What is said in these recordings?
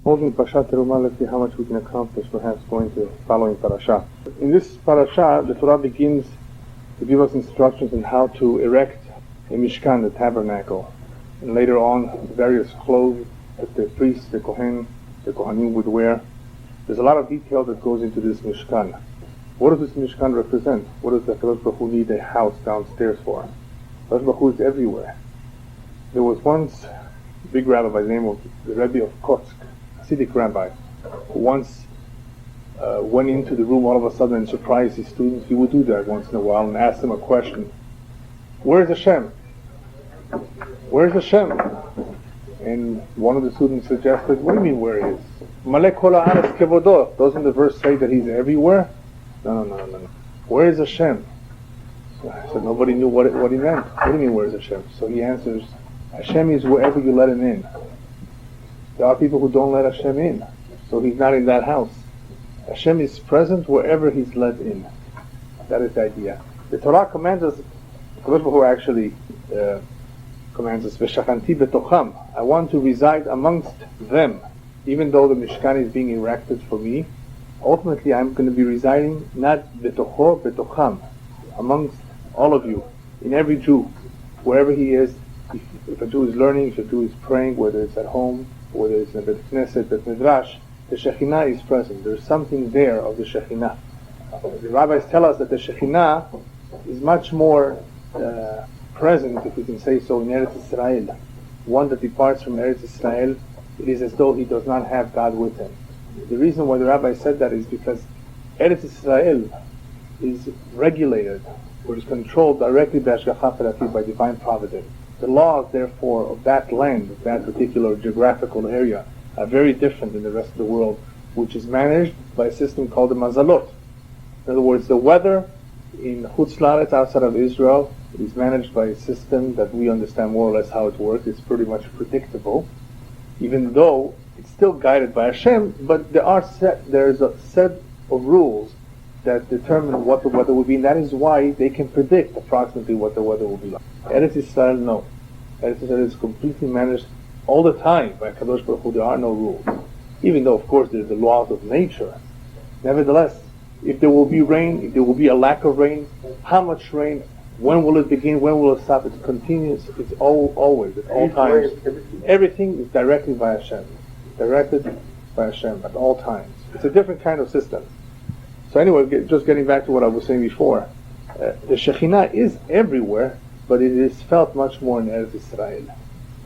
Holding Parasha Teruma, let's see how much we can accomplish perhaps going to the following Parasha. In this Parasha, the Torah begins to give us instructions on how to erect a Mishkan, the tabernacle, and later on the various clothes that the priests, the Kohanim would wear. There's a lot of detail that goes into this Mishkan. What does this Mishkan represent? What does the Kadosh Baruch Hu need a house downstairs for? Kadosh Baruch Hu is everywhere. There was once a big rabbi by the name of the Rabbi of Kotsk, Hasidic rabbi, who once went into the room all of a sudden and surprised his students. He would do that once in a while and ask them a question. Where's Hashem? Where's Hashem? And one of the students suggested, what do you mean where he is? Malek kol haaretz kevodo. Doesn't the verse say that he's everywhere? No. Where is Hashem? So nobody knew what he meant. What do you mean where is Hashem? So he answers, Hashem is wherever you let him in. There are people who don't let Hashem in, so he's not in that house. Hashem is present wherever he's let in. That is the idea. The Torah commands us, Kadosh Baruch Hu actually commands us, V'shachanti betocham. I want to reside amongst them. Even though the Mishkan is being erected for me, ultimately I'm going to be residing not betocho, betocham, amongst all of you, in every Jew, wherever he is. If a Jew is learning, if a Jew is praying, whether it's at home, whether it's in the Bet Knesset, Bet Midrash, the Shekhinah is present. There's something there of the Shekhinah. The rabbis tell us that the Shekhinah is much more present, if we can say so, in Eretz Israel. One that departs from Eretz Israel, it is as though he does not have God with him. The reason why the rabbi said that is because Eretz Israel is regulated, or is controlled directly by Hashgacha Pratit, by divine providence. The laws, therefore, of that land, of that particular geographical area, are very different than the rest of the world, which is managed by a system called the Mazalot. In other words, the weather in Chutz La'aretz, outside of Israel, is managed by a system that we understand more or less how it works. It's pretty much predictable, even though it's still guided by Hashem, but there's a set of rules that determine what the weather will be, and that is why they can predict approximately what the weather will be like. Eretz Israel, no. Eretz Israel is completely managed all the time by Kadosh Baruch Hu. There are no rules. Even though, of course, there's the laws of nature. Nevertheless, if there will be rain, if there will be a lack of rain, how much rain, when will it begin, when will it stop? It's continuous, it's always, at all times. Everything is directly by Hashem. Directed by Hashem at all times. It's a different kind of system. So anyway, just getting back to what I was saying before, the Shekhinah is everywhere, but it is felt much more in Eretz Israel.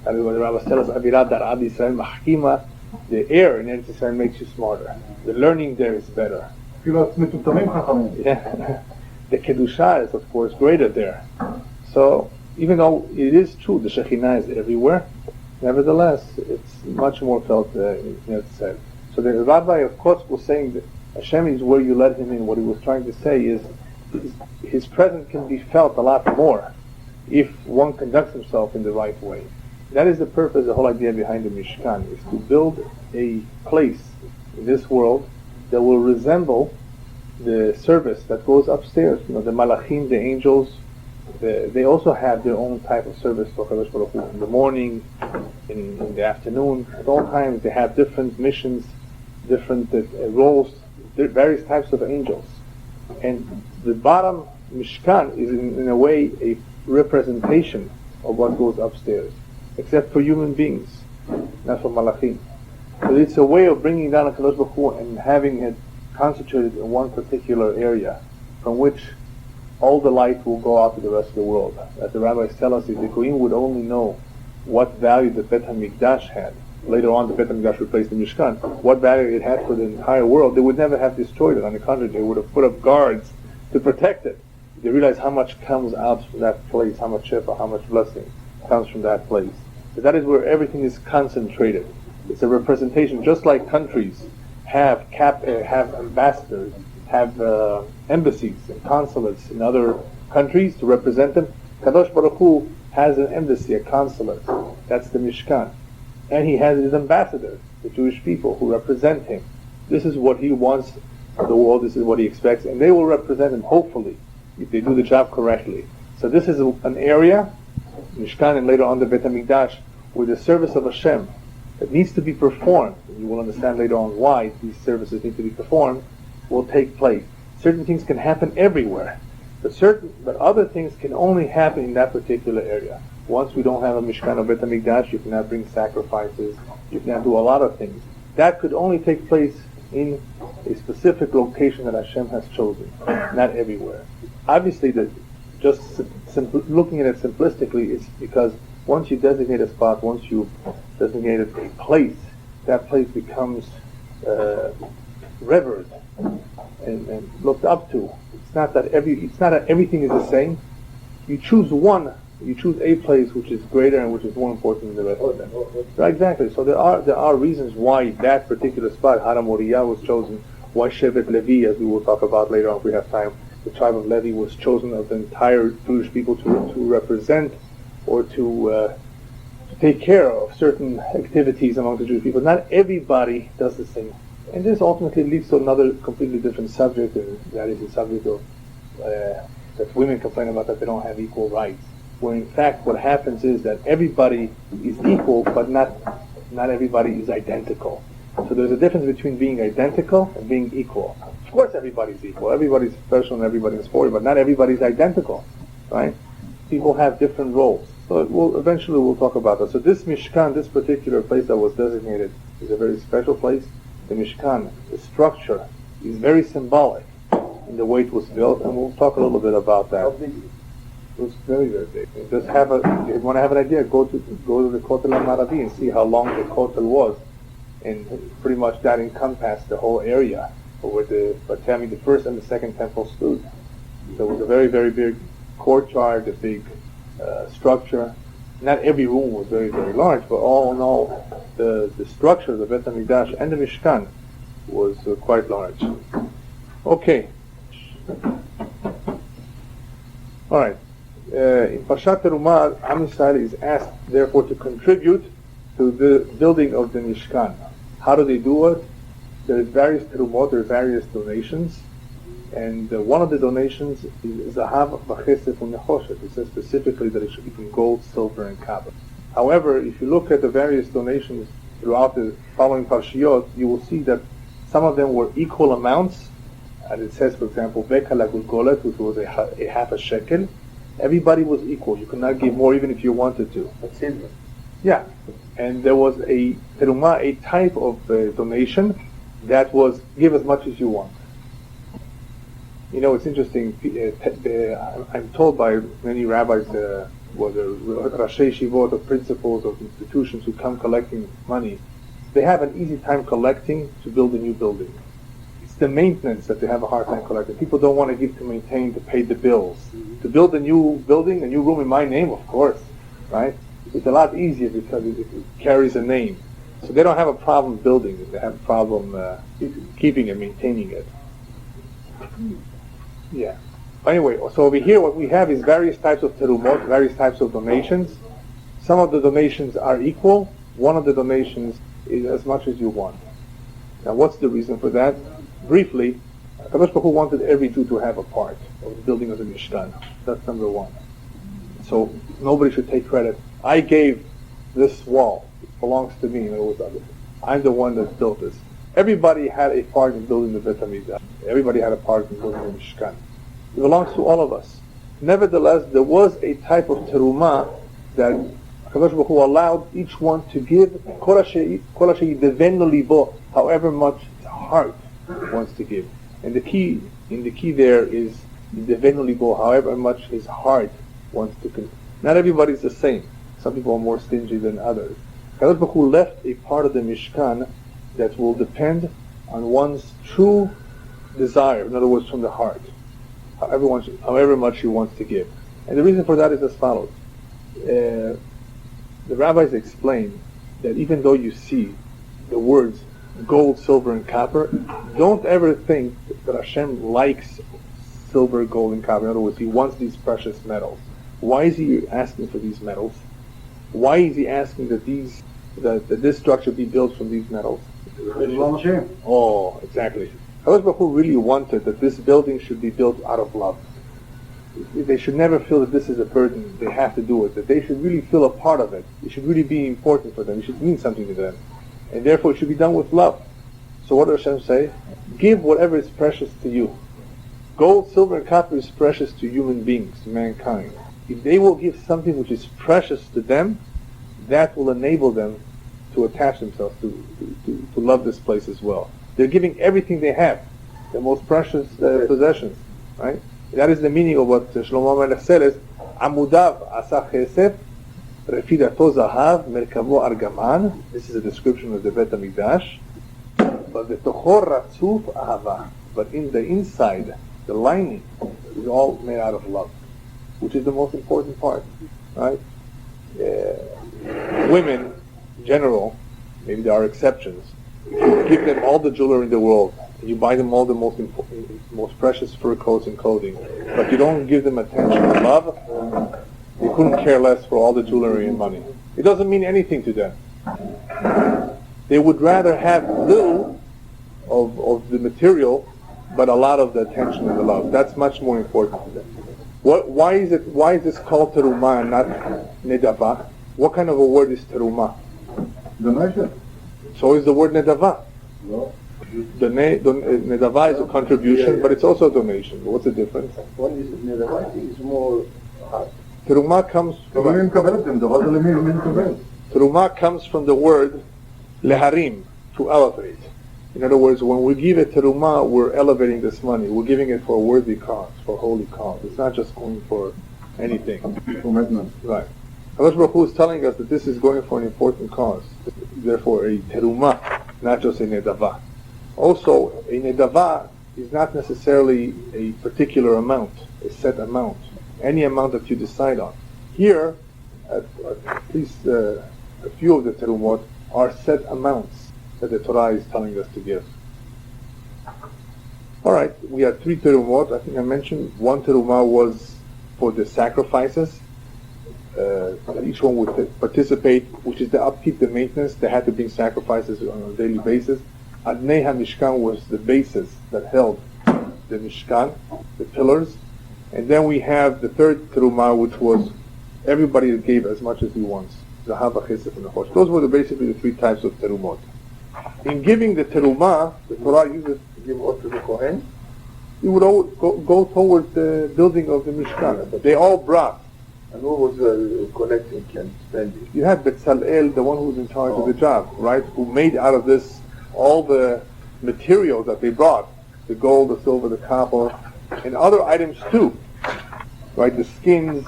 That is what the rabbis tell us, Avirat Dar'ad Israel Mahkima, the air in Eretz Israel makes you smarter. The learning there is better. Yeah. The Kedusha is, of course, greater there. So, even though it is true, the Shekhinah is everywhere, nevertheless, it's much more felt in Eretz Israel. So the rabbi, of course, was saying that Hashem is where you let him in. What he was trying to say is his presence can be felt a lot more if one conducts himself in the right way. That is the purpose, the whole idea behind the Mishkan, is to build a place in this world that will resemble the service that goes upstairs. You know, the Malachim, the angels, they also have their own type of service for Kadosh Baruch Hu. In the morning, in the afternoon, at all times they have different missions, different roles, various types of angels. And the bottom Mishkan is in a way a representation of what goes upstairs, except for human beings, not for Malachim. So it's a way of bringing down a Kadosh Baruch Hu and having it concentrated in one particular area, from which all the light will go out to the rest of the world. As the rabbis tell us, if the Goyim would only know what value the Bet HaMikdash had, later on the Bet HaMikdash replaced the Mishkan, what value it had for the entire world, they would never have destroyed it. On the contrary, they would have put up guards to protect it. They realize how much comes out from that place, how much shefa, how much blessing comes from that place. But that is where everything is concentrated. It's a representation, just like countries have ambassadors, have embassies and consulates in other countries to represent them. Kadosh Baruch Hu has an embassy, a consulate. That's the Mishkan. And he has his ambassadors, the Jewish people who represent him. This is what he wants for the world, this is what he expects, and they will represent him, hopefully, if they do the job correctly. So this is an area, Mishkan and later on the Bet HaMikdash, where the service of Hashem that needs to be performed. and you will understand later on why these services need to be performed, will take place. Certain things can happen everywhere, but other things can only happen in that particular area. Once we don't have a Mishkan or Bet HaMikdash, you cannot bring sacrifices, you cannot do a lot of things. That could only take place in a specific location that Hashem has chosen, not everywhere. Obviously, looking at it simplistically is because once you designate a spot, once you designated a place, that place becomes revered and looked up to. It's not that everything is the same. You choose a place which is greater and which is more important than the rest of them. Right, exactly. So there are reasons why that particular spot, Har HaMoriah, was chosen. Why Shevet Levi, as we will talk about later on if we have time, the tribe of Levi was chosen of the entire Jewish people to represent or to take care of certain activities among the Jewish people. Not everybody does the same. And this ultimately leads to another completely different subject, and that is the subject of that women complain about, that they don't have equal rights. Where in fact what happens is that everybody is equal, but not everybody is identical. So there's a difference between being identical and being equal. Of course everybody's equal, everybody's special and everybody's important, but not everybody's identical, right? People have different roles. So eventually we'll talk about that. So this Mishkan, this particular place that was designated, is a very special place. The Mishkan, the structure, is very symbolic in the way it was built, and we'll talk a little bit about that. It was very, very big. If you want to have an idea, go to the Kotel HaMaravi and see how long the Kotel was, and pretty much that encompassed the whole area where the first and the second temple stood. So it was a very, very big courtyard, a big structure. Not every room was very, very large, but all in all, the structure of the Bet HaMikdash and the Mishkan was quite large. Okay. All right. In Parashat Teruma, Am Yisrael is asked, therefore, to contribute to the building of the Mishkan. How do they do it? There is various terumot, there are various donations, and one of the donations is Zahav, V'chesef, U'Nechoshet. It says specifically that it should be in gold, silver, and copper. However, if you look at the various donations throughout the following Parashiyot, you will see that some of them were equal amounts. And it says, for example, Beka Lagulgolet, which was a half a shekel. Everybody was equal. You could not give more even if you wanted to. That's it. Yeah. And there was a teruma, a type of donation that was give as much as you want. You know, it's interesting. I'm told by many rabbis, whether Rashi Shivot or principals of institutions who come collecting money, they have an easy time collecting to build a new building. It's the maintenance that they have a hard time collecting. People don't want to give to maintain, to pay the bills. To build a new building, a new room in my name, of course, right? It's a lot easier because it carries a name. So they don't have a problem building it. They have a problem keeping it, maintaining it. Yeah. Anyway, so over here what we have is various types of terumot, various types of donations. Some of the donations are equal. One of the donations is as much as you want. Now what's the reason for that? Briefly, Kadosh Baruch Hu wanted every Jew to have a part of the building of the Mishkan. That's number one. So nobody should take credit. I gave this wall. It belongs to me. In other words, I'm the one that built this. Everybody had a part in building the Bet HaMikdash. Everybody had a part in building the Mishkan. It belongs to all of us. Nevertheless, there was a type of teruma that Kadosh Baruch Hu allowed each one to give however much his heart wants to give. And the key there is however much his heart wants to give. Not everybody's the same. Some people are more stingy than others. Kadosh Baruch Hu left a part of the Mishkan that will depend on one's true desire, in other words, from the heart, however much he wants to give. And the reason for that is as follows. The rabbis explain that even though you see the words gold, silver, and copper, don't ever think that Hashem likes silver, gold, and copper. In other words, He wants these precious metals. Why is He asking for these metals? Why is He asking that this structure be built from these metals? Oh, exactly. Kadosh Baruch Hu really wanted that this building should be built out of love. They should never feel that this is a burden, they have to do it, that they should really feel a part of it. It should really be important for them, it should mean something to them. and therefore it should be done with love. So what does Hashem say? Give whatever is precious to you. Gold, silver, and copper is precious to human beings, to mankind. If they will give something which is precious to them, that will enable them to attach themselves to love this place as well. They're giving everything they have, their most precious possessions, right? That is the meaning of what Shlomo Melech said is, Amudav asa chesed, refidato zahav, merkavo argaman. This is a description of the Bet HaMikdash. But the tochor ratzuf ahava. But in the inside, the lining is all made out of love, which is the most important part, right? Women, in general, maybe there are exceptions. If you give them all the jewelry in the world, and you buy them all the most precious fur coats and clothing, but you don't give them attention and love, they couldn't care less for all the jewelry and money. It doesn't mean anything to them. They would rather have little of the material, but a lot of the attention and the love. That's much more important to them. Why is this called Teruma and not Nedava? What kind of a word is Teruma? Donation. So is the word Nedava. No. Nedava is a contribution, but it's also a donation. What's the difference? One is Nedava, is more hard. Teruma comes from the word leharim, to elevate. In other words, when we give a teruma, we're elevating this money. We're giving it for a worthy cause, for a holy cause. It's not just going for anything. Right. HaKadosh Baruch Hu is telling us that this is going for an important cause. Therefore, a teruma, not just a nedava. Also, a nedava is not necessarily a particular amount, a set amount. Any amount that you decide on. Here, at least a few of the terumot are set amounts that the Torah is telling us to give. Alright, we had 3 terumot. I think I mentioned one teruma was for the sacrifices. That each one would participate, which is the upkeep, the maintenance. They had to bring sacrifices on a daily basis. Adnei HaMishkan was the basis that held the Mishkan, the pillars. And then we have the third teruma, which was everybody gave as much as he wants. Zahav, chesed, and nechosh. Those were basically the 3 types of terumot. In giving the teruma, the Torah uses to give out to the Kohen. He would always go towards the building of the Mishkan. They all brought. And who was collecting and spending? You had Betzalel, the one who was in charge of the job, right? Who made out of this all the materials that they brought. The gold, the silver, the copper, and other items too. Right? The skins,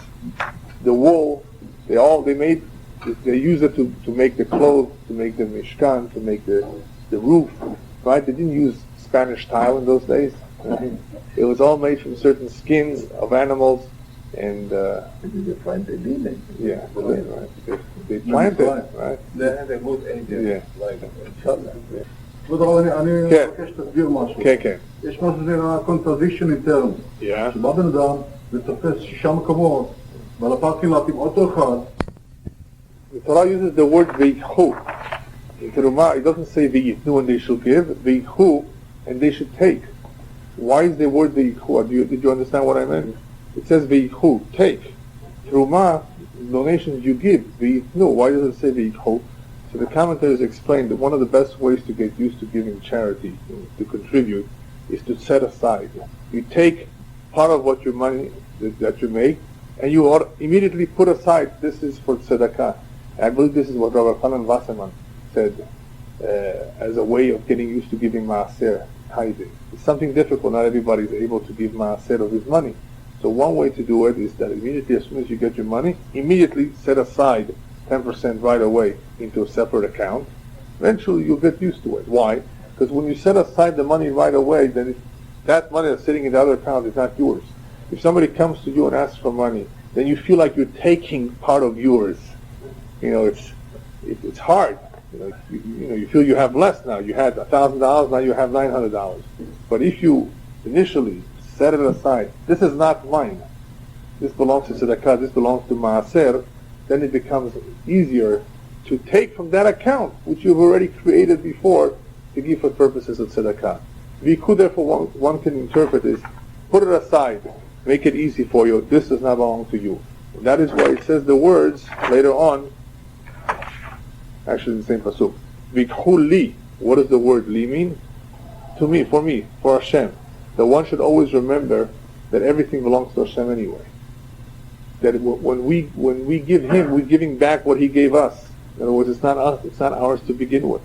the wool, they use it to make the clothes, to make the Mishkan, to make the roof. Right? They didn't use Spanish tile in those days. Right? It was all made from certain skins of animals, and they find the linen. Yeah, right. They planted, right? They had a good idea. Like Yeah. כבוד הרב, אני מבקש שתסביר משהו. כן. יש משהו שנראה contradiction in terms. Yeah. שבא בן אדם ותופס 6 מקומות, ועל הפארקינג עם אוטו אחד. The Torah uses the word veichu. In Teruma, it doesn't say veitnu and they should give, veichu and they should take. Why is the word veichu? Did you understand what I meant? It says veichu, take. Teruma, donations you give, veitnu. Why does it say veichu? So the commentators explain that one of the best ways to get used to giving charity, to contribute, is to set aside. You take part of what your money that you make, and you immediately put aside, this is for tzedakah. I believe this is what Rabbi Elyahu Wasserman said as a way of getting used to giving maaser, tithing. It's something difficult. Not everybody is able to give maaser of his money. So one way to do it is that immediately, as soon as you get your money, immediately set aside 10% right away into a separate account. Eventually you'll get used to it. Why? Because when you set aside the money right away, then that money that's sitting in the other account is not yours. If somebody comes to you and asks for money, then you feel like you're taking part of yours. You know, it's hard. You feel you have less now. You had $1,000, now you have $900. But if you initially set it aside, this is not mine. This belongs to tzedakah. This belongs to maaser. Then it becomes easier to take from that account, which you've already created before, to give for purposes of tzedakah. Viku, therefore, one can interpret is, put it aside, make it easy for you, this does not belong to you. And that is why it says the words later on, actually in the same pasuk, Vikhu li. What does the word li mean? To me, for Hashem. That one should always remember that everything belongs to Hashem anyway. That when we give Him, we're giving back what He gave us. In other words, it's not us, it's not ours to begin with.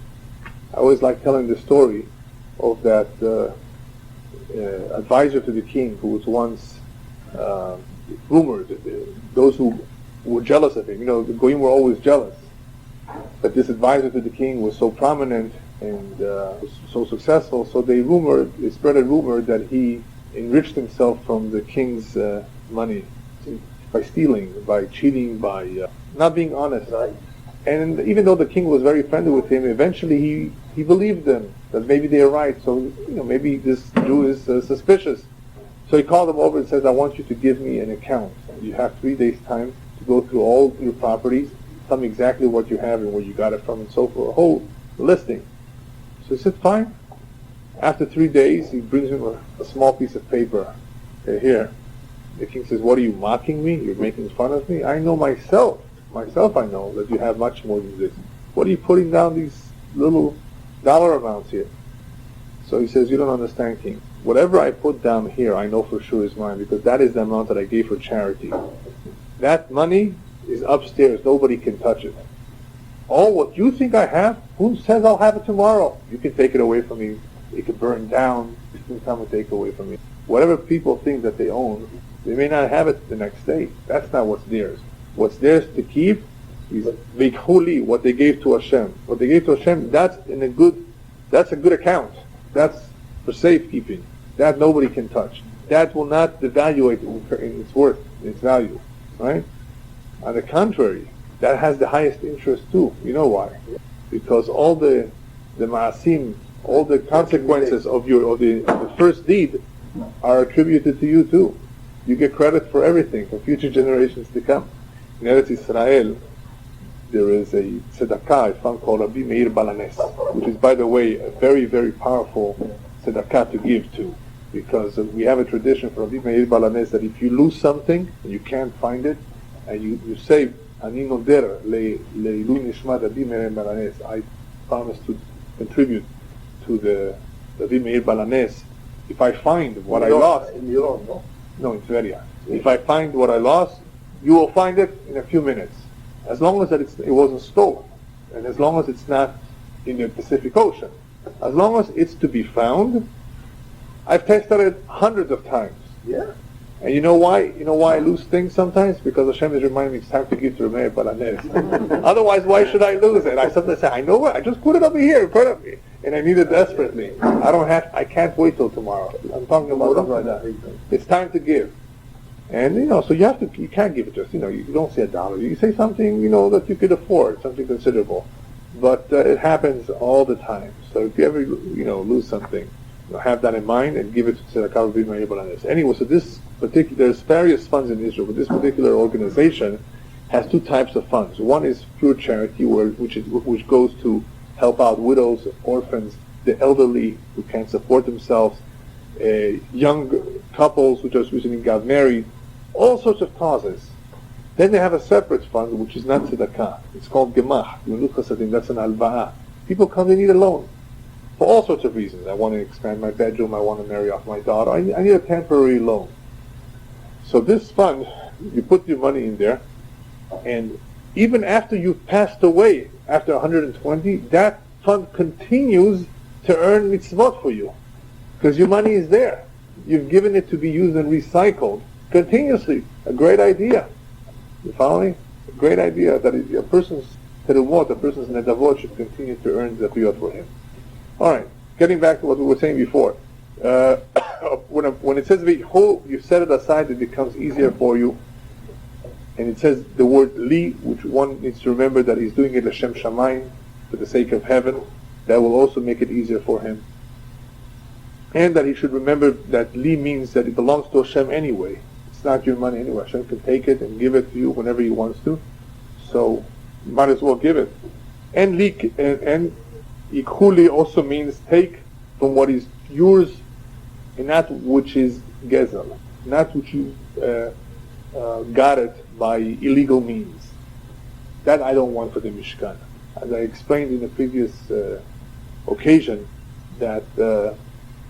I always like telling the story of that advisor to the king who was once rumored, those who were jealous of him. You know, the Goyim were always jealous. But this advisor to the king was so prominent and was so successful, so they spread a rumor that he enriched himself from the king's money by stealing, by cheating, by not being honest. Right. And even though the king was very friendly with him, eventually he believed them, that maybe they are right. So, maybe this Jew is suspicious. So he called him over and says, I want you to give me an account. You have 3 days' time to go through all your properties, tell me exactly what you have and where you got it from and so forth, a whole listing. So he said, fine. After 3 days, he brings him a small piece of paper. Here. The king says, what are you, mocking me? You're making fun of me? I know myself I know that you have much more than this. What are you putting down these little dollar amounts here? So he says, you don't understand, king. Whatever I put down here, I know for sure is mine, because that is the amount that I gave for charity. That money is upstairs. Nobody can touch it. All what you think I have, who says I'll have it tomorrow? You can take it away from me. It can burn down. You can come and take it away from me. Whatever people think that they own, they may not have it the next day. That's not what's theirs. What's theirs to keep is Vikhuli, what they gave to Hashem. What they gave to Hashem, that's a good account. That's for safekeeping. That nobody can touch. That will not devaluate in its worth, in its value. Right? On the contrary, that has the highest interest too. You know why? Because all the ma'asim, all the consequences of the first deed are attributed to you too. You get credit for everything, for future generations to come. In Eretz Israel, there is a tzedakah, a fund called Rabbi Meir Balanes, which is, by the way, a very, very powerful tzedakah to give to, because we have a tradition for Rabbi Meir Balanes that if you lose something and you can't find it, and you say, Ani noder le'ilu nishmat Rabbi Meir Balanes, I promise to contribute to the Rabbi Meir Balanes, if I find what I lost. No, in Tveria. If I find what I lost, you will find it in a few minutes. As long as it wasn't stolen, and as long as it's not in the Pacific Ocean. As long as it's to be found, I've tested it hundreds of times. Yeah. And you know why? You know why I lose things sometimes? Because Hashem is reminding me it's time to give to Rabbi Balanes. Otherwise, why should I lose it? I sometimes say, I know what, I just put it over here in front of me, and I need it desperately. I can't wait till tomorrow. I'm talking about something like that. It's time to give. And, so you can't give it just, you don't say $1. You say something, that you could afford, something considerable. But it happens all the time. So if you ever, lose something, have that in mind and give it to Tzedakah Rabbi Meir Balanes. Anyway, so there's various funds in Israel, but this particular organization has 2 types of funds. One is pure charity, which goes to help out widows, orphans, the elderly who can't support themselves, young couples who just recently got married, all sorts of causes. Then they have a separate fund, which is not tzedakah. It's called gemach. That's an alva'ah. People come, they need a loan for all sorts of reasons. I want to expand my bedroom. I want to marry off my daughter. I need a temporary loan. So this fund, you put your money in there, and even after you've passed away, after 120, that fund continues to earn mitzvot for you, because your money is there. You've given it to be used and recycled continuously. A great idea. You follow me? A great idea that a person's terumot, a person's nedavot should continue to earn the priyot for him. All right, getting back to what we were saying before. When it says Vihu, you set it aside, it becomes easier for you. And it says the word li, which one needs to remember that he's doing it l'shem shamayim, for the sake of heaven. That will also make it easier for him. And that he should remember that li means that it belongs to Hashem anyway. It's not your money anyway. Hashem can take it and give it to you whenever he wants to. So you might as well give it. And li and ikhuli also means take from what is yours and not which is gezel, not which you got it by illegal means. That I don't want for the Mishkan. As I explained in the previous occasion, that the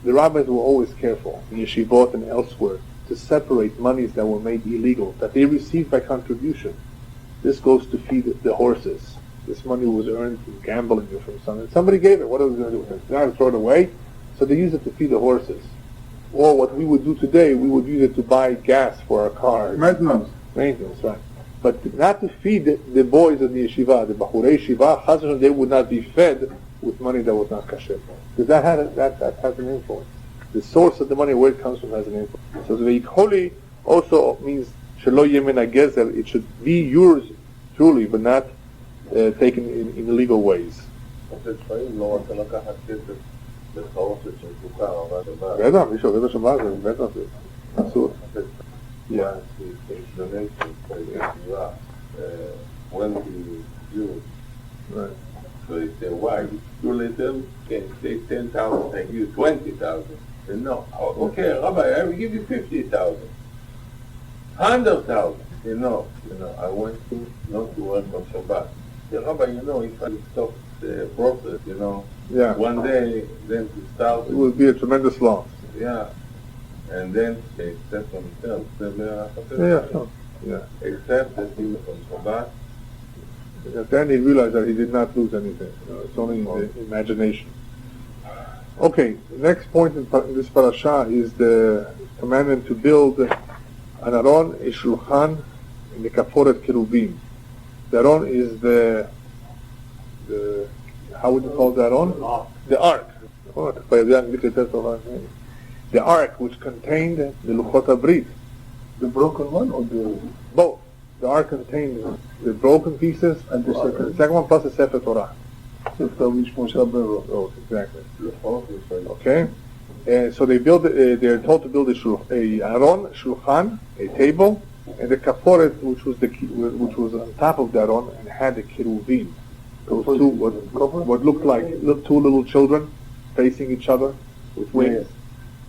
rabbis were always careful, in yeshivot and elsewhere, to separate monies that were made illegal, that they received by contribution. This goes to feed the horses. This money was earned from gambling or from something. Somebody gave it. What are we going to do with it? They're not going to throw it away. So they use it to feed the horses. Or what we would do today, we would use it to buy gas for our cars. Maintenance. Maintenance, right. But not to feed the boys in the yeshiva, the Bachurei Yeshiva, Chas v'shalom, they would not be fed with money that was not kasher. Because that has an influence. The source of the money, where it comes from, has an influence. So the Ve'ikoli also means, Shelo yemen hagezel, it should be yours truly, but not taken in illegal ways. בטח, מי שעובד בשבת זה בטח, אסור. Yeah, his donation for the yeshiva, when he used. Right. So he said, why? Too little, can take 10,000 and you 20,000. Said, no. Okay, Rabbi, I will give you 50,000. 100,000. You know, I went to not to work on Shabbat. Said, Rabbi, if I stop the process, Yeah. one day, then to start. It would be a tremendous loss. Yeah. And then they accept themselves. Yeah. Except that he was on Shabbat. At the end he realized that he did not lose anything. It's only the imagination. Okay, the next point in this parasha is the commandment to build an aron, a shulchan, and the kaforet kerubim. The aron is the how would you call the aron? The ark. The ark which contained the luchot habrit. The broken one or the... Both. The ark contained the broken pieces And the second one plus the Sefer Torah. Sefer which Moshe Rabbeinu wrote. Oh, exactly. Okay. So they they're told to build a aron, shulchan, a table, and the kaforet, which was on top of the aron and had the keruvim. Those two, what looked like two little children facing each other with wings.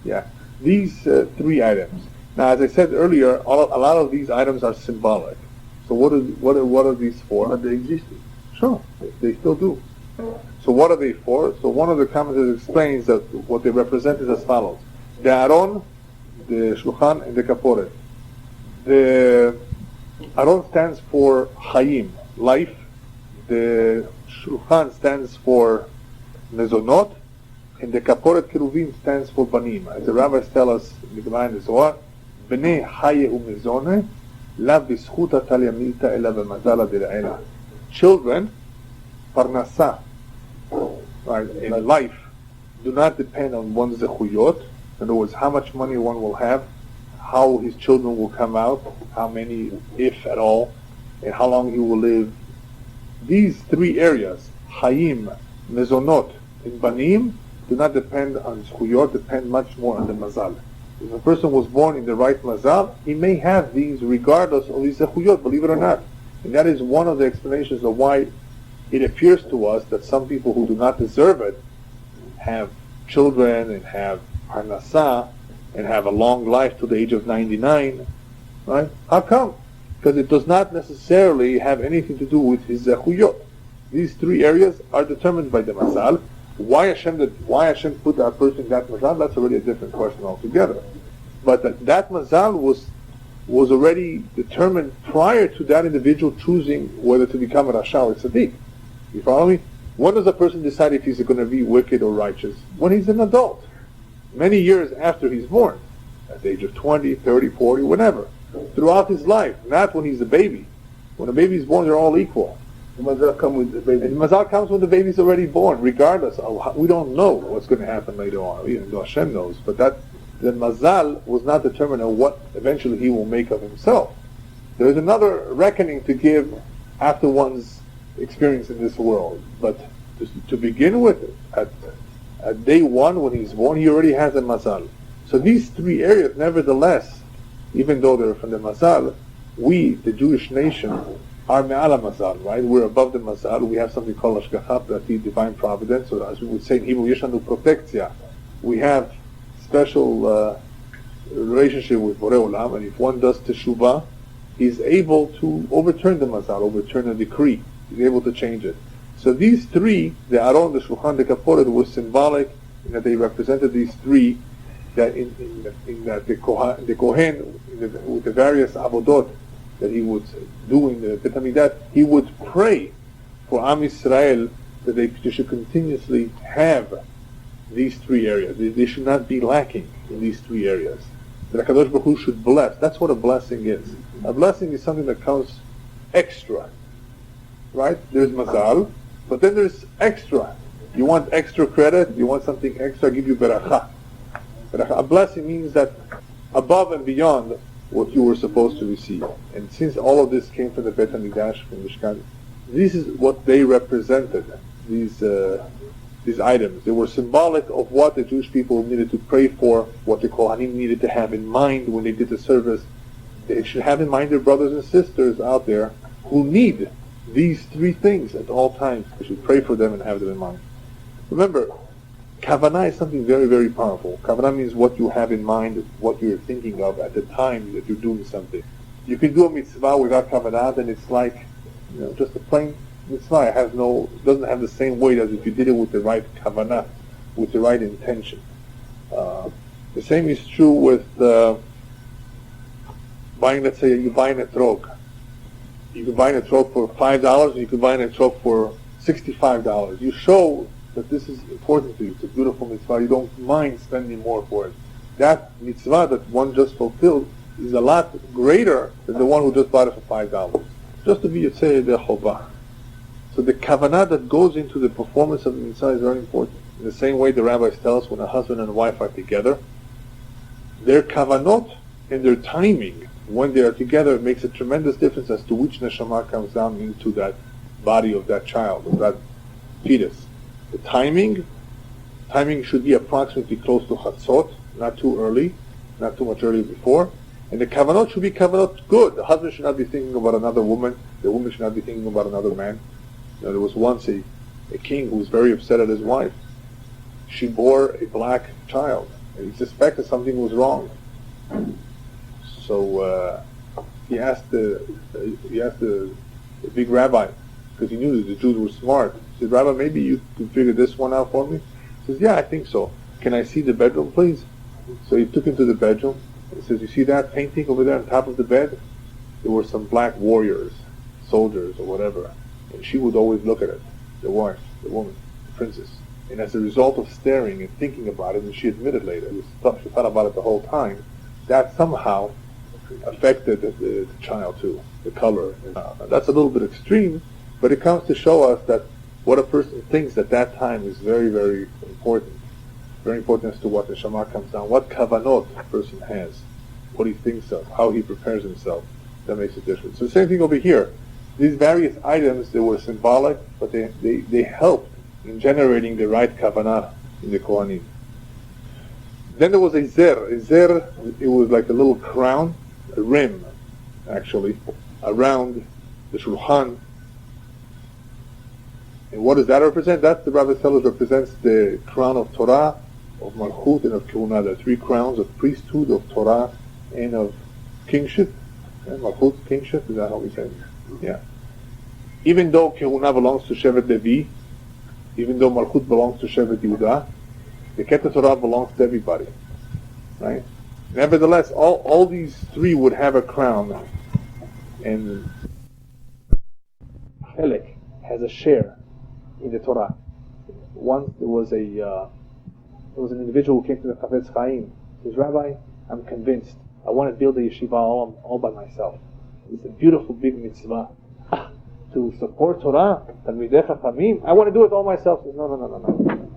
Yeah. These three items. Now, as I said earlier, a lot of these items are symbolic. So what are these for? But they existed. Sure, they still do. So what are they for? So one of the commentators explains that what they represent is as follows: the aron, the shulchan, and the kaporet. The aron stands for chayim, life. The shulchan stands for mezonot, and the kaporet keruvim stands for banim. As the rabbis tell us in the Gemara in the Zohar, bnei haye umezone, la b'zchut atalya milta ela b'mazala d'la'ela. Children, parnasa, right, in life, do not depend on one's zechuyot. In other words, how much money one will have, how his children will come out, how many, if at all, and how long he will live. These three areas, Hayim, Mezonot, and Banim, do not depend on zechuyot, depend much more on the mazal. If a person was born in the right mazal, he may have these regardless of his zechuyot, believe it or not. And that is one of the explanations of why it appears to us that some people who do not deserve it have children and have parnasa and have a long life to the age of 99. Right? How come? Because it does not necessarily have anything to do with his zechuyot. These three areas are determined by the mazal. Why Hashem put that person in that mazal, that's already a different question altogether. But that mazal was already determined prior to that individual choosing whether to become a rasha or tzaddik. You follow me? When does a person decide if he's going to be wicked or righteous? When he's an adult. Many years after he's born. At the age of 20, 30, 40, whatever. Throughout his life. Not when he's a baby. When a baby is born, they're all equal. The mazal comes with the baby. And the mazal comes when the baby's already born, regardless. We don't know what's going to happen later on. Even though Hashem knows. But the mazal was not determined on what eventually he will make of himself. There is another reckoning to give after one's experience in this world. But to begin with, at day one when he's born, he already has a mazal. So these three areas, nevertheless, even though they're from the mazal, we, the Jewish nation, are me'ala mazal, right? We're above the mazal. We have something called hashgacha prati, divine providence, or as we would say in Hebrew, yeshanu protectia. We have special relationship with Borei Olam, and if one does teshuvah, he's able to overturn the mazal, overturn a decree. He's able to change it. So these three, the Aron, the Shulchan, the Kaporet, were symbolic in that they represented these three, that in that the Kohen, with the various Avodot that he would do in the Bet HaMikdash, he would pray for Am Yisrael that they should continuously have these three areas. They should not be lacking in these three areas. That HaKadosh Baruch Hu should bless. That's what a blessing is. A blessing is something that comes extra. Right? There's mazal, but then there's extra. You want extra credit, you want something extra, I give you beracha. A blessing means that above and beyond what you were supposed to receive. And since all of this came from the Bet HaMikdash, from Mishkan, this is what they represented, these items. They were symbolic of what the Jewish people needed to pray for, what the Kohanim needed to have in mind when they did the service. They should have in mind their brothers and sisters out there who need these three things at all times. They should pray for them and have them in mind. Remember, Kavanah is something very, very powerful. Kavanah means what you have in mind, what you're thinking of at the time that you're doing something. You can do a mitzvah without Kavanah, then it's like, just a plain mitzvah. It doesn't have the same weight as if you did it with the right Kavanah, with the right intention. The same is true with buying, let's say, you're buying a etrog. You can buy an etrog for $5, and you can buy an etrog for $65. You show that this is important to you. It's a beautiful mitzvah. You don't mind spending more for it. That mitzvah that one just fulfilled is a lot greater than the one who just bought it for $5. Just to be Yotzei Yedei Chovah. So the kavanah that goes into the performance of the mitzvah is very important. In the same way the rabbis tell us when a husband and wife are together, their kavanot and their timing when they are together makes a tremendous difference as to which neshama comes down into that body of that child, of that fetus. The timing should be approximately close to chatzot, not too early, not too much early before. And the kavanot should be kavanot good. The husband should not be thinking about another woman. The woman should not be thinking about another man. There was once a king who was very upset at his wife. She bore a black child, and he suspected something was wrong. So he asked the big rabbi, because he knew that the Jews were smart. He said, "Rabbi, maybe you could figure this one out for me?" He says, "Yeah, I think so. Can I see the bedroom, please?" So he took him to the bedroom. He says, "You see that painting over there on top of the bed? There were some black warriors, soldiers or whatever." And she would always look at it, the wife, the woman, the princess. And as a result of staring and thinking about it, and she admitted later, she thought about it the whole time, that somehow affected the child too, the color. That's a little bit extreme, but it comes to show us that what a person thinks at that time is very, very important. Very important as to what the Neshama comes down, what kavanot a person has, what he thinks of, how he prepares himself. That makes a difference. So the same thing over here. These various items, they were symbolic, but they helped in generating the right kavanah in the Kohanim. Then there was a zer. A zer, it was like a little crown, a rim, actually, around the shulchan. And what does that represent? That, the Rabbi tells us, represents the crown of Torah, of Malchut, and of Kehunah. The three crowns of priesthood, of Torah, and of kingship. And Malchut, kingship, is that how we say it? Yeah. Even though Kehunah belongs to Shevet Levi, even though Malchut belongs to Shevet Yehudah, the Keter Torah belongs to everybody. Right? Nevertheless, all these three would have a crown, and Chelek has a share in the Torah. Once there was an individual who came to the Chafetz Chaim. He says, "Rabbi, I'm convinced. I want to build a yeshiva all by myself. It's a beautiful big mitzvah. To support Torah, Talmidei Chachamim, I want to do it all myself." He says, No.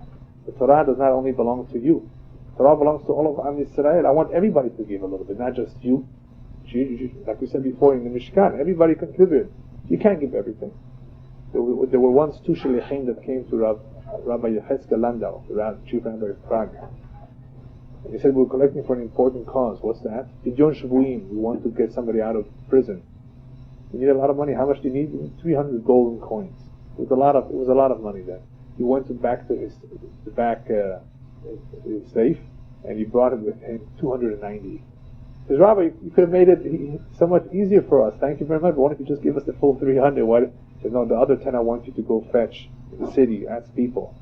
The Torah does not only belong to you. Torah belongs to all of Am Yisrael. I want everybody to give a little bit, not just you. Like we said before in the Mishkan, everybody contributed. You can't give everything. There were once two shlichim that came to Rabbi Yecheskel Landau, the chief rabbi of Prague. And he said, "We're collecting for an important cause." What's that? Pidyon Shavuim. We want to get somebody out of prison. We need a lot of money. How much do you need? 300 golden coins. It was a lot of money then. He went back to his safe, and he brought it with him 290. He says, "Rabbi, you could have made it so much easier for us. Thank you very much. Why don't you just give us the full 300? Said, no, the other 10 I want you to go fetch in the city, ask people.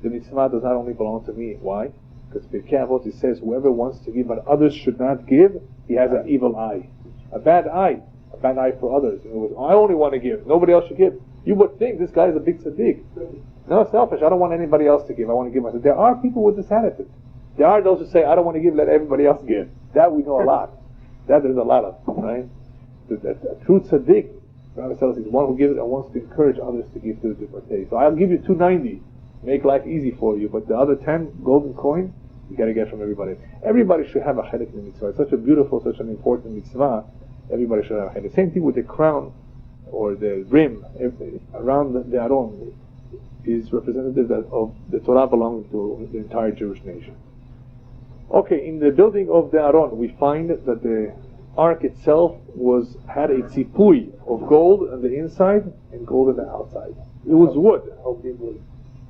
The mitzvah does not only belong to me. Why? Because Pirkei Avot, it says, whoever wants to give but others should not give, he has an evil eye. A bad eye for others. In other words, I only want to give, nobody else should give. You would think this guy is a big tzaddik. No, selfish, I don't want anybody else to give, I want to give myself. There are people with this attitude. There are those who say, I don't want to give, let everybody else give. That we know a lot. That there's a lot of, right? A true tzaddik, Rabbi tells us, is one who gives and wants to encourage others to give to the devotee. So I'll give you 290, make life easy for you, but the other 10 golden coins, you got to get from everybody. Everybody should have a chedek in the mitzvah. It's such a beautiful, such an important mitzvah. Everybody should have a chedek. Same thing with the crown or the rim around the Aron is representative of the Torah belonging to the entire Jewish nation. Okay, in the building of the Aron, we find that the ark itself had a tzipui of gold on the inside and gold on the outside. It was wood. How big was it?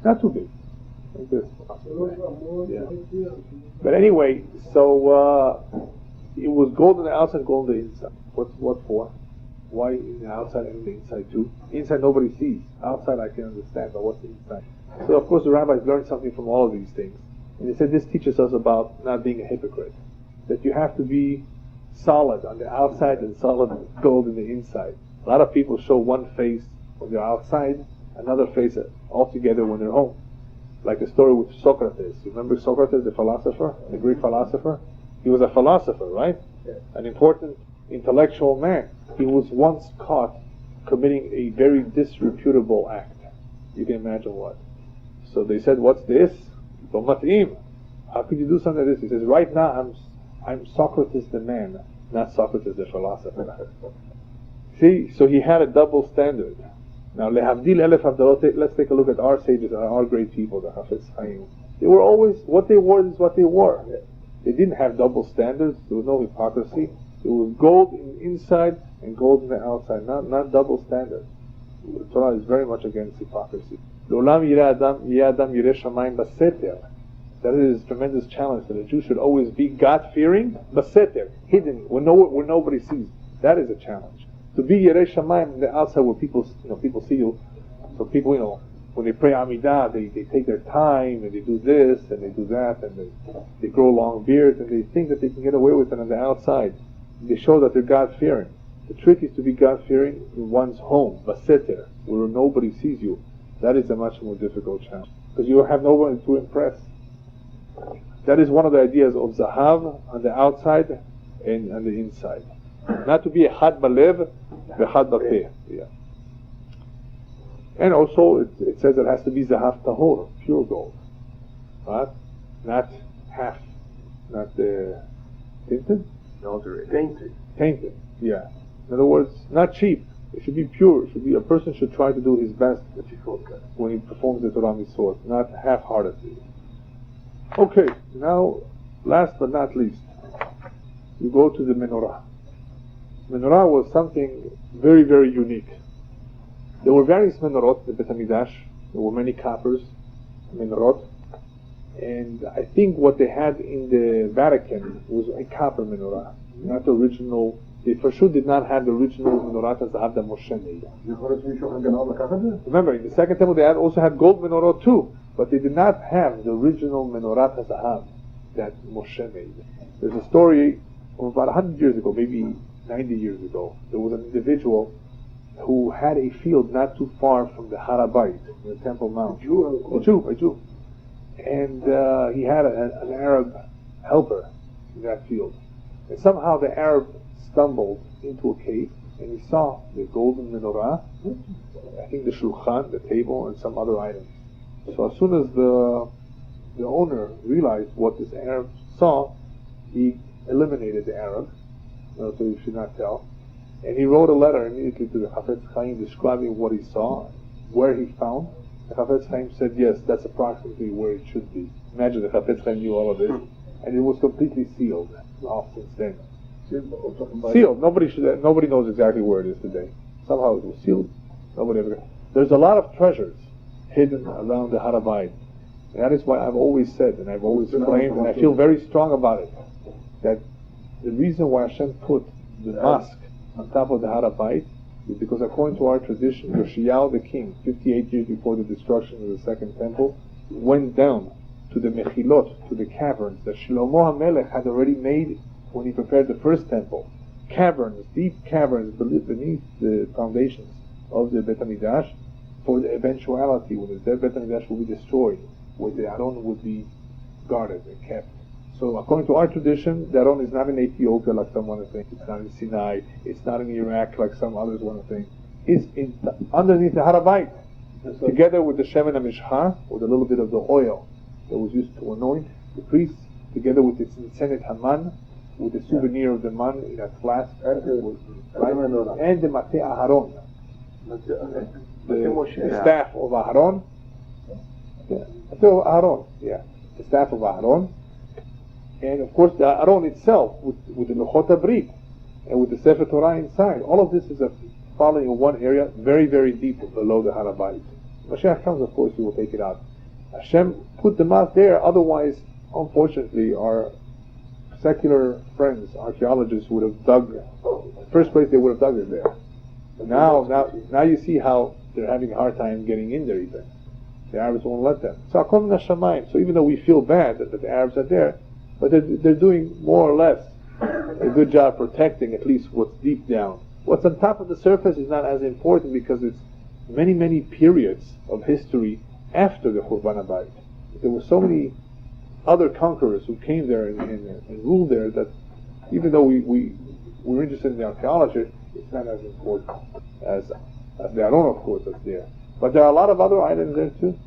Not too big. Like this. Yeah. But anyway, so it was gold on the outside, gold on the inside. What for? Why in the outside and the inside too? Inside nobody sees. Outside I can understand, but what's the inside? So of course the rabbis learned something from all of these things. And they said this teaches us about not being a hypocrite. That you have to be solid on the outside and solid gold in the inside. A lot of people show one face when they're outside, another face altogether when they're home. Like the story with Socrates. You remember Socrates, the philosopher, the Greek philosopher? He was a philosopher, right? Yeah. An important intellectual man. He was once caught committing a very disreputable act. You can imagine what. So they said, what's this? How could you do something like this? He says, right now I'm Socrates the man, not Socrates the philosopher. See, so he had a double standard. Now, lehavdil elef havdalot, let's take a look at our sages, our great people, the Hafez Chaim. They were always, what they wore is what they wore. They didn't have double standards, there was no hypocrisy. It was gold in the inside and gold in the outside, not double standards. The Torah is very much against hypocrisy. That is a tremendous challenge, that a Jew should always be God-fearing, baseter, hidden, where nobody sees. That is a challenge. To be Yirei Shamayim on the outside where people see you. So people, when they pray Amidah, they take their time and they do this and they do that and they grow long beards and they think that they can get away with it on the outside. They show that they're God-fearing. The trick is to be God-fearing in one's home, baseter, where nobody sees you. That is a much more difficult challenge because you have no one to impress. That is one of the ideas of Zahav on the outside and on the inside. Not to be a Had Balev, the Had Bapeh. Yeah. And also it says it has to be Zahav Tahor, pure gold. Right? Not half, not tinted? No, tainted. Tainted, yeah. In other words, not cheap. It should be pure. It should be, a person should try to do his best when he performs the Torah Mitzvot, not half-heartedly. Okay, now, last but not least, you go to the menorah. Menorah was something very, very unique. There were various menorot in the Bet HaMikdash. There were many coppers, menorot. And I think what they had in the Vatican was a copper menorah, not the original. They for sure did not have the original menorah Zahav that Moshe made. Remember, in the Second Temple they also had gold menorah too, but they did not have the original menorah Zahav that Moshe made. There's a story of about 100 years ago, maybe 90 years ago. There was an individual who had a field not too far from the Har HaBayit, the Temple Mount. A Jew. And he had an Arab helper in that field. And somehow the Arab stumbled into a cave and he saw the golden menorah, I think the shulchan, the table, and some other items. So as soon as the owner realized what this Arab saw, he eliminated the Arab, so you should not tell. And he wrote a letter immediately to the Hafez Chaim describing what he saw, where he found. The Hafez Chaim said, yes, that's approximately where it should be. Imagine the Hafez Chaim knew all of this. And it was completely sealed off since then. Sealed. Nobody knows exactly where it is today. Somehow it was sealed. There's a lot of treasures hidden around the Har HaBayit. And that is why I've always said, and I've always claimed, and I feel very strong about it, that the reason why Hashem put the mosque on top of the Har HaBayit is because according to our tradition, Yoshiyahu the king, 58 years before the destruction of the second temple, went down to the Mechilot, to the caverns that Shlomo HaMelech had already made when he prepared the first temple. Caverns, deep caverns beneath the foundations of the Bet HaMikdash, for the eventuality when the Bet HaMikdash will be destroyed, where the Aron would be guarded and kept. So according to our tradition, the Aron is not in Ethiopia like some want to think. It's not in Sinai. It's not in Iraq like some others want to think. It's underneath the Harabait, together with the Shemen HaMishcha, with a little bit of the oil that was used to anoint the priests, together with the Tzintzeret Haman, with the souvenir of the man in that flask, right? And the Mateh Aharon, the staff of Aharon. The staff of Aharon. And of course the Aron itself, with the Luchot HaBrit, and with the Sefer Torah inside. All of this is falling in one area, very, very deep below the Harabait. Mashiach comes, of course, he will take it out. Hashem put them out there, otherwise, unfortunately, our secular friends, archaeologists, would have dug, in the first place they would have dug it there. But now you see how they're having a hard time getting in there even. The Arabs won't let them. So Akom Nashamayim. So even though we feel bad that the Arabs are there, but they're doing more or less a good job protecting at least what's deep down. What's on top of the surface is not as important because it's many, many periods of history after the Churban HaBayit. There were so many other conquerors who came there and ruled there that even though we're interested in the archaeology, it's not as important as the Aron, of course, that's there. But there are a lot of other items there too,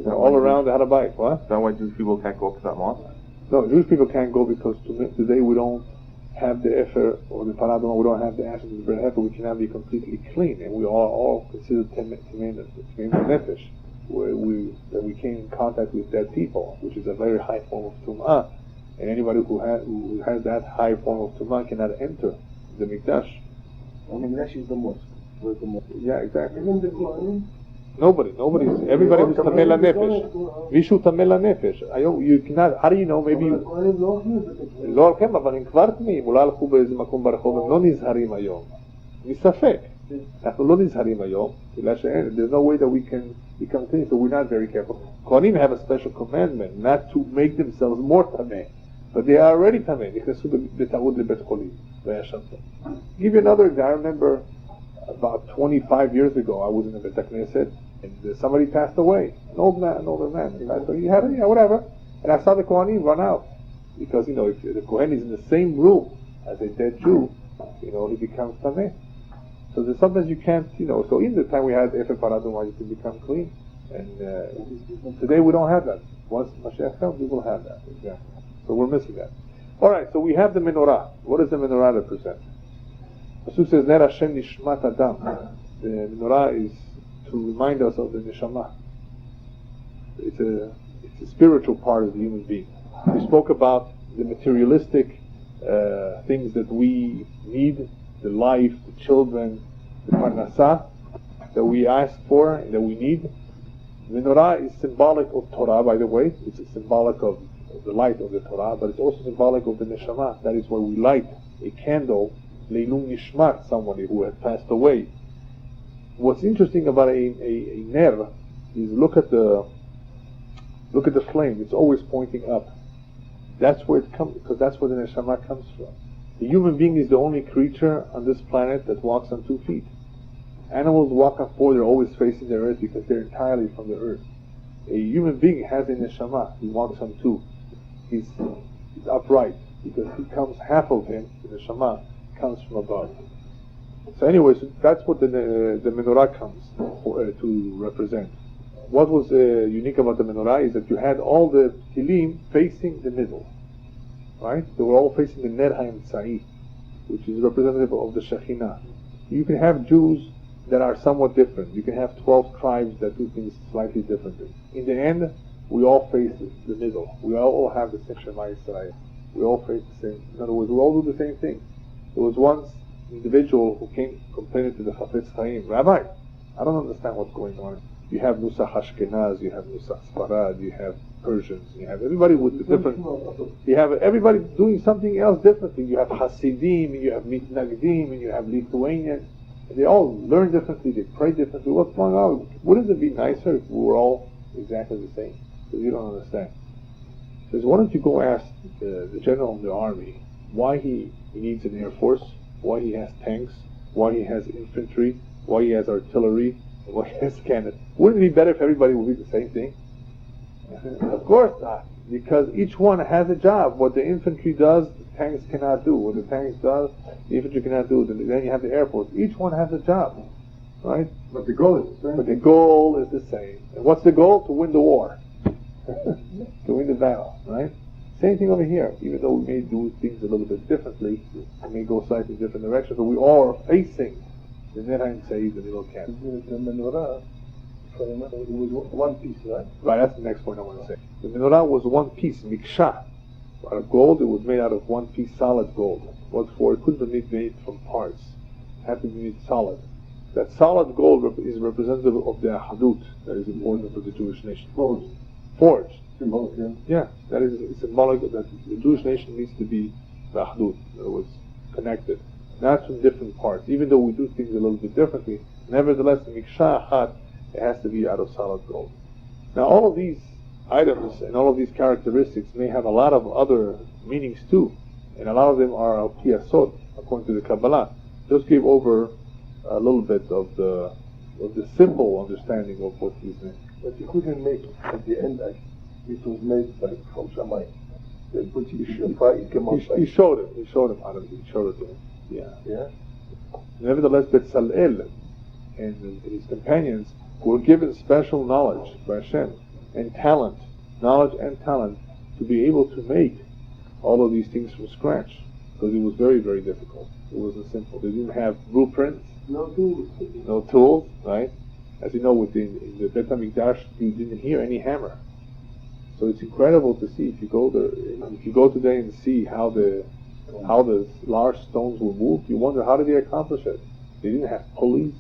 all around the Harabait. What? Is that why Jewish people can't go up to that mosque? No, Jewish people can't go because today we don't have the Efer or the Paradon, we don't have the ashes of the bread heifer, we cannot be completely clean, and we are all considered Temei Nefesh, where we came in contact with dead people, which is a very high form of Tum'ah, and anybody who has that high form of Tum'ah cannot enter the Mikdash. The Mikdash is the mosque. Where's the mosque? Yeah, exactly. Even the Kohanim? Everybody who's Tamei Nefesh. Mishu Tamei Nefesh. You cannot, how do you know, maybe לא הולכים, אבל הם כבר תמיים, אולי הלכו באיזה מקום ברחוב, הם לא נזהרים היום. מספק. אנחנו לא נזהרים היום, בגלל שאין, there's no way that we can become clean, so we're not very careful. Kohanim have a special commandment not to make themselves more tamei, but they are already tamei. נכנסו בטעות לבית חולים, והיה שם טוב. Give you another example. I remember about 25 years ago, I was in a Bet HaKnesset, and somebody passed away, an older man. So he had, whatever. And I saw the Kohanim run out. Because, if the Kohen is in the same room as a dead Jew, he becomes Tameh. So there's sometimes you can't, so in the time we had Efer Paradon, you can become clean. And today we don't have that. Once Mashiach comes, we will have that. Exactly. So we're missing that. Alright, so we have the menorah. What does the menorah represent? Pasuk says, Ner Hashem Nishmat Adam. The menorah is to remind us of the neshama. It's a spiritual part of the human being. We spoke about the materialistic things that we need, the life, the children, the parnasah that we ask for and that we need. The menorah is symbolic of Torah, by the way. It's symbolic of the light of the Torah, but it's also symbolic of the neshama. That is why we light a candle, leilum nishmat, somebody who has passed away. What's interesting about a ner is look at the flame. It's always pointing up. That's where it comes, because that's where the neshama comes from. The human being is the only creature on this planet that walks on 2 feet. Animals walk on 4, they're always facing the earth because they're entirely from the earth. A human being has a neshama, he walks on 2. He's upright, because half of him, the neshama, comes from above. So anyways, that's what the menorah comes to represent. What was unique about the menorah is that you had all the tilim facing the middle, right? They were all facing the ner ha'emtza'i, which is representative of the Shekhinah. You can have Jews that are somewhat different. You can have 12 tribes that do things slightly differently. In the end, we all face the middle. We all have the same Shema Yisrael. We all face the same. In other words, we all do the same thing. There was once an individual who came complaining to the Chafetz Chaim, Rabbi, I don't understand what's going on. You have Nusach Ashkenaz, you have Nusach Sfarad, you have Persians, you have everybody with the different. You have everybody doing something else differently. You have Hasidim, and you have Mitnagdim, and you have Lithuanians. They all learn differently, they pray differently. What's going on? Wouldn't it be nicer if we were all exactly the same? Because you don't understand. Says, why don't you go ask the general in the army why he needs an air force, why he has tanks, why he has infantry, why he has artillery, why he has cannons. Wouldn't it be better if everybody would be the same thing? Of course not, because each one has a job. What the infantry does, the tanks cannot do. What the tanks does, the infantry cannot do. Then you have the air force. Each one has a job, right? But the goal is the same. But the goal is the same. And what's the goal? To win the war. To win the battle, right? Same thing over here. Even though we may do things a little bit differently, we may go slightly different directions, but we all are facing the Neraim Said, the little camp. The menorah, if I remember, it was one piece, right? Right, that's the next point I want to say. The menorah was one piece, miksha. Out of gold, it was made out of one piece solid gold. What for? It couldn't be made from parts. It had to be made solid. That solid gold is representative of the ahadut that is important for the Jewish nation. Forged. Symbolic, Yeah, that is symbolic that the Jewish nation needs to be the ahadut. In other words, connected. Not from different parts. Even though we do things a little bit differently, nevertheless, the miksha ahad, it has to be out of solid gold. Now, all of these items and all of these characteristics may have a lot of other meanings too, and a lot of them are al pi yasod, according to the Kabbalah. Just give over a little bit of the simple understanding of what these mean. But you couldn't make it at the end. It was made like from Shammai. They put you shofar, it came out. He showed it. He showed him how to. He showed it to him. Yeah. Yeah. Nevertheless, Betzalel and his companions were given special knowledge by Hashem and talent, knowledge and talent, to be able to make all of these things from scratch, because it was very, very difficult. It wasn't simple. They didn't have blueprints, No tools. no tools, right? As you know, in the Bet HaMikdash, you didn't hear any hammer. So it's incredible to see if you go there. If you go today and see how the large stones were moved, you wonder how did they accomplish it? They didn't have pulleys.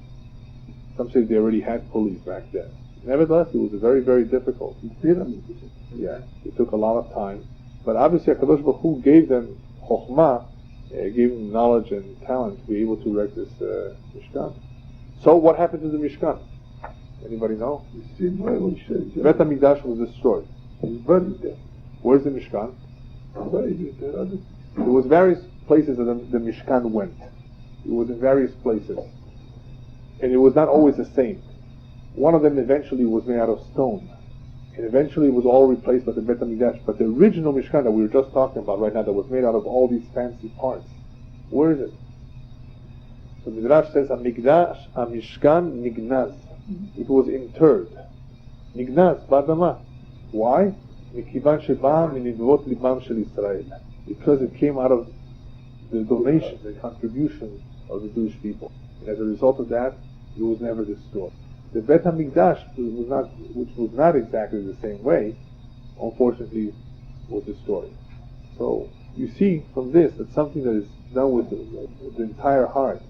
Some say they already had pulleys back then. Nevertheless, it was very, very difficult. Yeah, it took a lot of time. But obviously, HaKadosh Baruch Hu gave them chokhmah, gave them knowledge and talent to be able to erect this Mishkan. So what happened to the Mishkan? Anybody know? The Bet HaMikdash was destroyed. It's buried there. Where's the Mishkan? Buried there. There was various places that the Mishkan went. It was in various places. And it was not always the same. One of them eventually was made out of stone. And eventually it was all replaced by the Bet HaMikdash. But the original Mishkan that we were just talking about right now, that was made out of all these fancy parts, where is it? So Midrash says, HaMikdash, HaMishkan, Nignaz. It was interred. Nignaz, Badama. Why? Mikivan sheba minidvot libam shel Israel. Because it came out of the donation, the contribution of the Jewish people. And as a result of that, it was never destroyed. The Bet HaMikdash, which was not exactly the same way, unfortunately was destroyed. So you see from this that something that is done with the entire heart,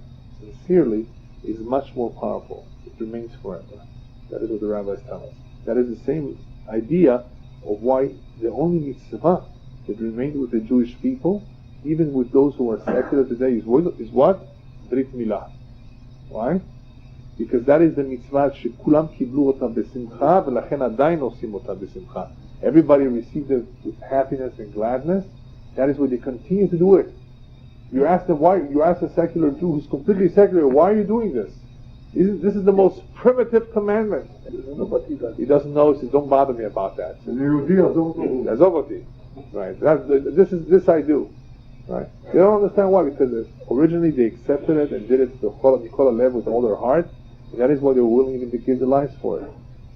sincerely, is much more powerful. It remains forever. That is what the rabbis tell us. That is the same idea of why the only mitzvah that remained with the Jewish people, even with those who are secular today, is what? Brit Milah. Why? Because that is the mitzvah shekulam kiblu ota besimcha v'lachen adayin osim ota besimcha. Everybody received it with happiness and gladness. That is why they continue to do it. You ask them why. You ask a secular Jew who's completely secular, why are you doing this? This is the most primitive commandment. He doesn't know. He says, don't bother me about that. Azovoti. Right. This I do. Right. They don't understand why, because originally they accepted it and did it with all their heart. And that is why they were willing even to give their lives for it.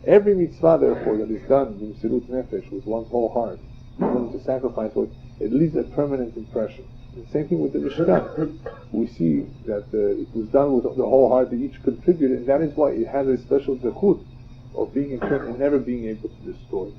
Every mitzvah, therefore, that is done in Sirut Nefesh with one's whole heart, willing to sacrifice for it, it leaves a permanent impression. The same thing with the Mishkan. We see that it was done with the whole heart. They each contributed, and that is why it has a special zechut of being in turn and never being able to destroy it.